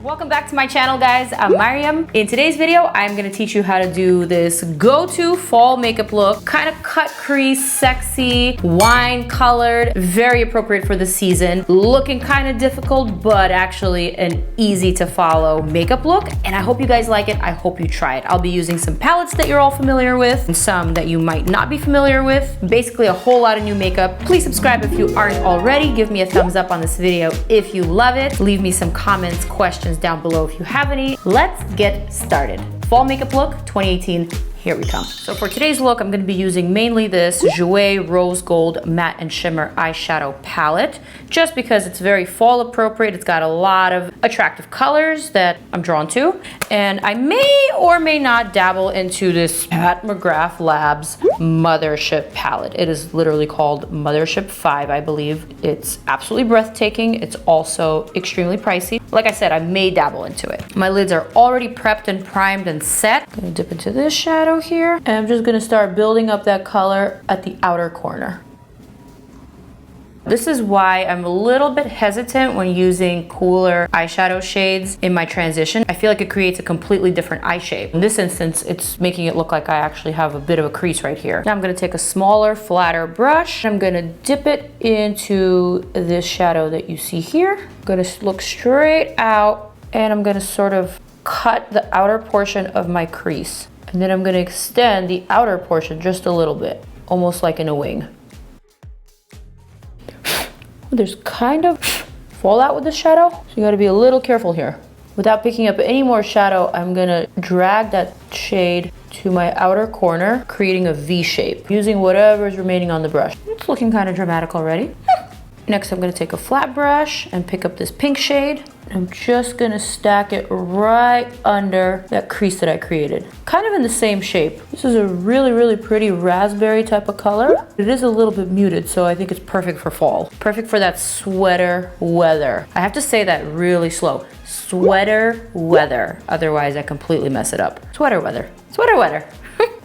Welcome back to my channel, guys. I'm Maryam. In today's video, I'm gonna teach you how to do this go-to fall makeup look. Kind of cut crease, sexy, wine colored, very appropriate for the season. Looking kind of difficult, but actually an easy to follow makeup look. And I hope you guys like it. I hope you try it. I'll be using some palettes that you're all familiar with and some that you might not be familiar with. Basically a whole lot of new makeup. Please subscribe if you aren't already. Give me a thumbs up on this video if you love it. Leave me some comments, questions down below if you have any. Let's get started. Fall makeup look 2018. Here we come. So for today's look, I'm gonna be using mainly this JOUER Rose Gold Matte and Shimmer Eyeshadow Palette, just because it's very fall appropriate. It's got a lot of attractive colors that I'm drawn to. And I may or may not dabble into this Pat McGrath Labs Mothership palette. It is literally called Mothership 5, I believe. It's absolutely breathtaking. It's also extremely pricey. Like I said, I may dabble into it. My lids are already prepped and primed and set. I'm gonna dip into this shadow here, and I'm just gonna start building up that color at the outer corner. This is why I'm a little bit hesitant when using cooler eyeshadow shades in my transition. I feel like it creates a completely different eye shape. In this instance, it's making it look like I actually have a bit of a crease right here. Now I'm gonna take a smaller, flatter brush. I'm gonna dip it into this shadow that you see here. I'm gonna look straight out, and I'm gonna sort of cut the outer portion of my crease. And then I'm gonna extend the outer portion just a little bit, almost like in a wing. There's kind of fallout with the shadow, so you gotta be a little careful here. Without picking up any more shadow, I'm gonna drag that shade to my outer corner, creating a V shape, using whatever is remaining on the brush. It's looking kind of dramatic already. Next, I'm gonna take a flat brush and pick up this pink shade. I'm just gonna stack it right under that crease that I created. Kind of in the same shape. This is a really, really pretty raspberry type of color. It is a little bit muted, so I think it's perfect for fall. Perfect for that sweater weather. I have to say that really slow. Sweater weather. Otherwise, I completely mess it up. Sweater weather. Sweater weather.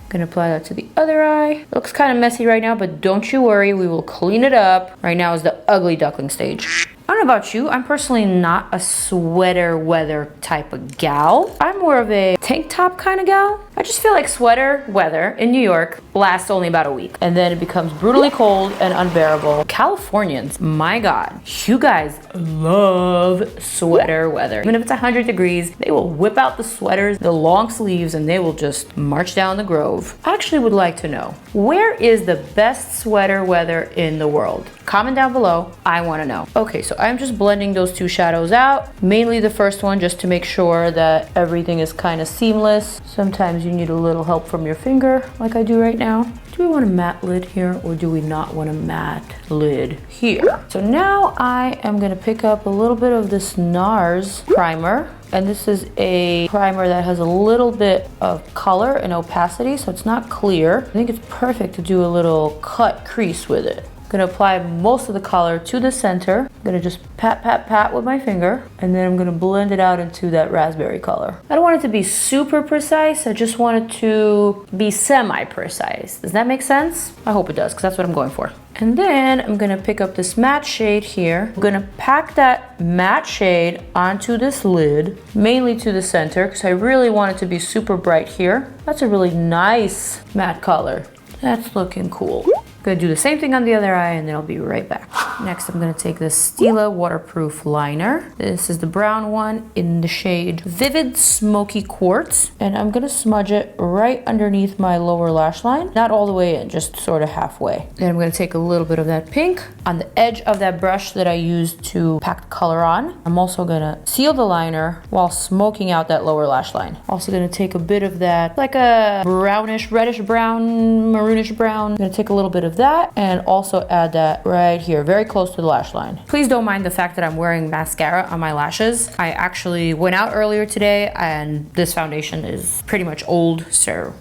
Gonna apply that to the other eye. It looks kind of messy right now, but don't you worry, we will clean it up. Right now is the ugly duckling stage. I don't know about you, I'm personally not a sweater weather type of gal. I'm more of a tank top kind of gal. I just feel like sweater weather in New York lasts only about a week, and then it becomes brutally cold and unbearable. Californians, my God, you guys love sweater weather. Even if it's 100 degrees, they will whip out the sweaters, the long sleeves, and they will just march down the Grove. I actually would like to know, where is the best sweater weather in the world? Comment down below, I wanna know. Okay, so I'm just blending those two shadows out. Mainly the first one, just to make sure that everything is kind of seamless. Sometimes you need a little help from your finger, like I do right now. Do we want a matte lid here, or do we not want a matte lid here? So now I am gonna pick up a little bit of this NARS primer. And this is a primer that has a little bit of color and opacity, so it's not clear. I think it's perfect to do a little cut crease with it. I'm gonna apply most of the color to the center. I'm gonna just pat, pat, pat with my finger, and then I'm gonna blend it out into that raspberry color. I don't want it to be super precise, I just want it to be semi-precise. Does that make sense? I hope it does, because that's what I'm going for. And then I'm gonna pick up this matte shade here. I'm gonna pack that matte shade onto this lid, mainly to the center, because I really want it to be super bright here. That's a really nice matte color. That's looking cool. I'm gonna do the same thing on the other eye, and then I'll be right back. Next, I'm gonna take this STILA waterproof liner. This is the brown one in the shade Vivid Smoky Quartz. And I'm gonna smudge it right underneath my lower lash line. Not all the way in, just sort of halfway. Then I'm gonna take a little bit of that pink on the edge of that brush that I used to pack the color on. I'm also gonna seal the liner while smoking out that lower lash line. Also gonna take a bit of that, like a brownish, reddish brown, maroonish brown. I'm gonna take a little bit of that and also add that right here, very close to the lash line. Please don't mind the fact that I'm wearing mascara on my lashes. I actually went out earlier today, and this foundation is pretty much old, so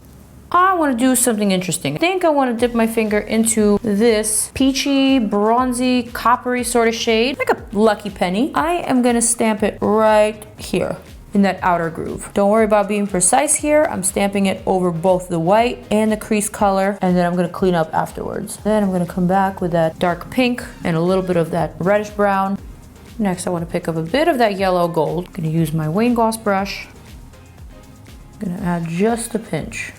I want to do something interesting. I think I want to dip my finger into this peachy, bronzy, coppery sort of shade, like a lucky penny. I am gonna stamp it right here in that outer groove. Don't worry about being precise here. I'm stamping it over both the white and the crease color, and then I'm gonna clean up afterwards. Then I'm gonna come back with that dark pink and a little bit of that reddish brown. Next, I want to pick up a bit of that yellow gold. I'm going to use my Wayne Goss brush. I'm going to add just a pinch.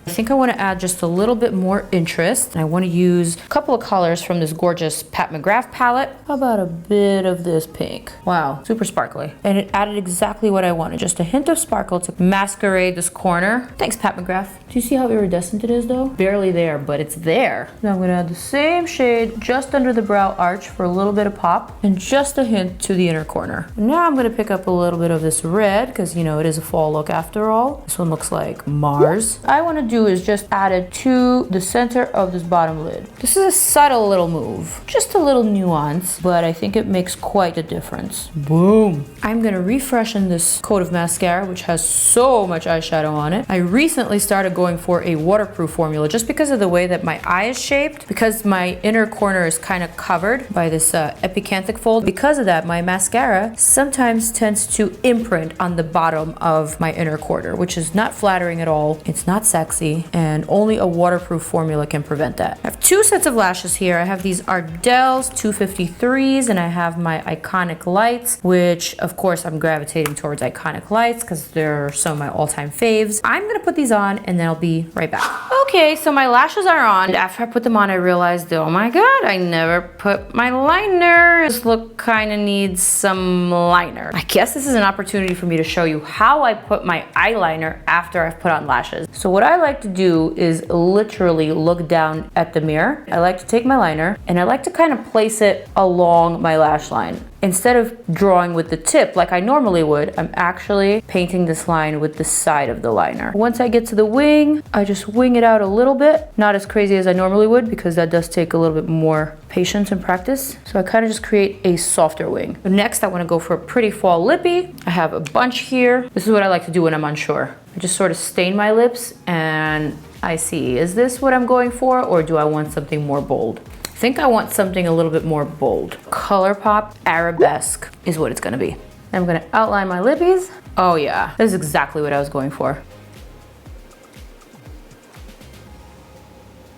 I think I want to add just a little bit more interest. I want to use a couple of colors from this gorgeous Pat McGrath palette. How about a bit of this pink? Wow, super sparkly. And it added exactly what I wanted, just a hint of sparkle to masquerade this corner. Thanks, Pat McGrath. Do you see how iridescent it is though? Barely there, but it's there. Now I'm going to add the same shade just under the brow arch for a little bit of pop and just a hint to the inner corner. Now I'm going to pick up a little bit of this red because, you know, it is a fall look after all. This one looks like Mars. I want to do is just add it to the center of this bottom lid. This is a subtle little move, just a little nuance, but I think it makes quite a difference. Boom. I'm gonna refreshen this coat of mascara, which has so much eyeshadow on it. I recently started going for a waterproof formula just because of the way that my eye is shaped, because my inner corner is kind of covered by this epicanthic fold. Because of that, my mascara sometimes tends to imprint on the bottom of my inner corner, which is not flattering at all. It's not sexy, and only a waterproof formula can prevent that. I have two sets of lashes here. I have these Ardell's 253s and I have my Iconic Lights, which of course I'm gravitating towards Iconic Lights because they're some of my all-time faves. I'm gonna put these on and then I'll be right back. Okay, so my lashes are on. After I put them on, I realized, oh my God, I never put my liner. This look kind of needs some liner. I guess this is an opportunity for me to show you how I put my eyeliner after I've put on lashes. So what I like to do is literally look down at the mirror. I like to take my liner and I like to kind of place it along my lash line. Instead of drawing with the tip like I normally would, I'm actually painting this line with the side of the liner. Once I get to the wing, I just wing it out a little bit. Not as crazy as I normally would because that does take a little bit more patience and practice. So I kind of just create a softer wing. Next, I want to go for a pretty fall lippy. I have a bunch here. This is what I like to do when I'm unsure. I just sort of stain my lips and I see, is this what I'm going for or do I want something more bold? I think I want something a little bit more bold. ColourPop Arabesque is what it's gonna be. I'm gonna outline my lippies. Oh yeah, this is exactly what I was going for.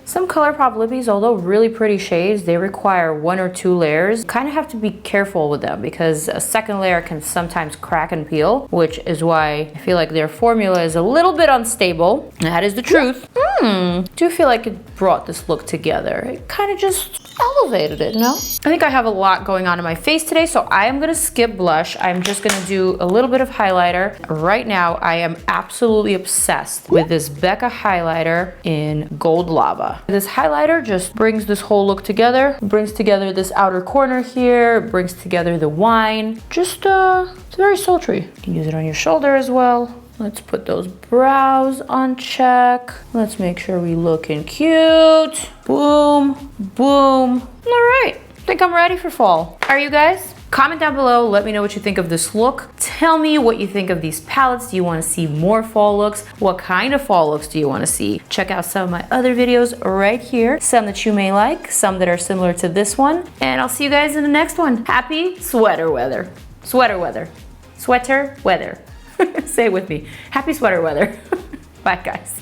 Some ColourPop lippies, although really pretty shades, they require 1 or 2 layers. Kind of have to be careful with them because a second layer can sometimes crack and peel, which is why I feel like their formula is a little bit unstable. That is the truth. Do feel like it brought this look together. It kind of just elevated it, no? I think I have a lot going on in my face today, so I am gonna skip blush. I'm just gonna do a little bit of highlighter. Right now, I am absolutely obsessed with this BECCA highlighter in Gold Lava. This highlighter just brings this whole look together. It brings together this outer corner here, it brings together the wine. Just, it's very sultry. You can use it on your shoulder as well. Let's put those brows on check. Let's make sure we looking cute. Boom, boom. All right, I think I'm ready for fall. Are you guys? Comment down below, let me know what you think of this look. Tell me what you think of these palettes. Do you want to see more fall looks? What kind of fall looks do you want to see? Check out some of my other videos right here. Some that you may like, some that are similar to this one. And I'll see you guys in the next one. Happy sweater weather. Sweater weather. Sweater weather. Say it with me. Happy sweater weather. Bye, guys.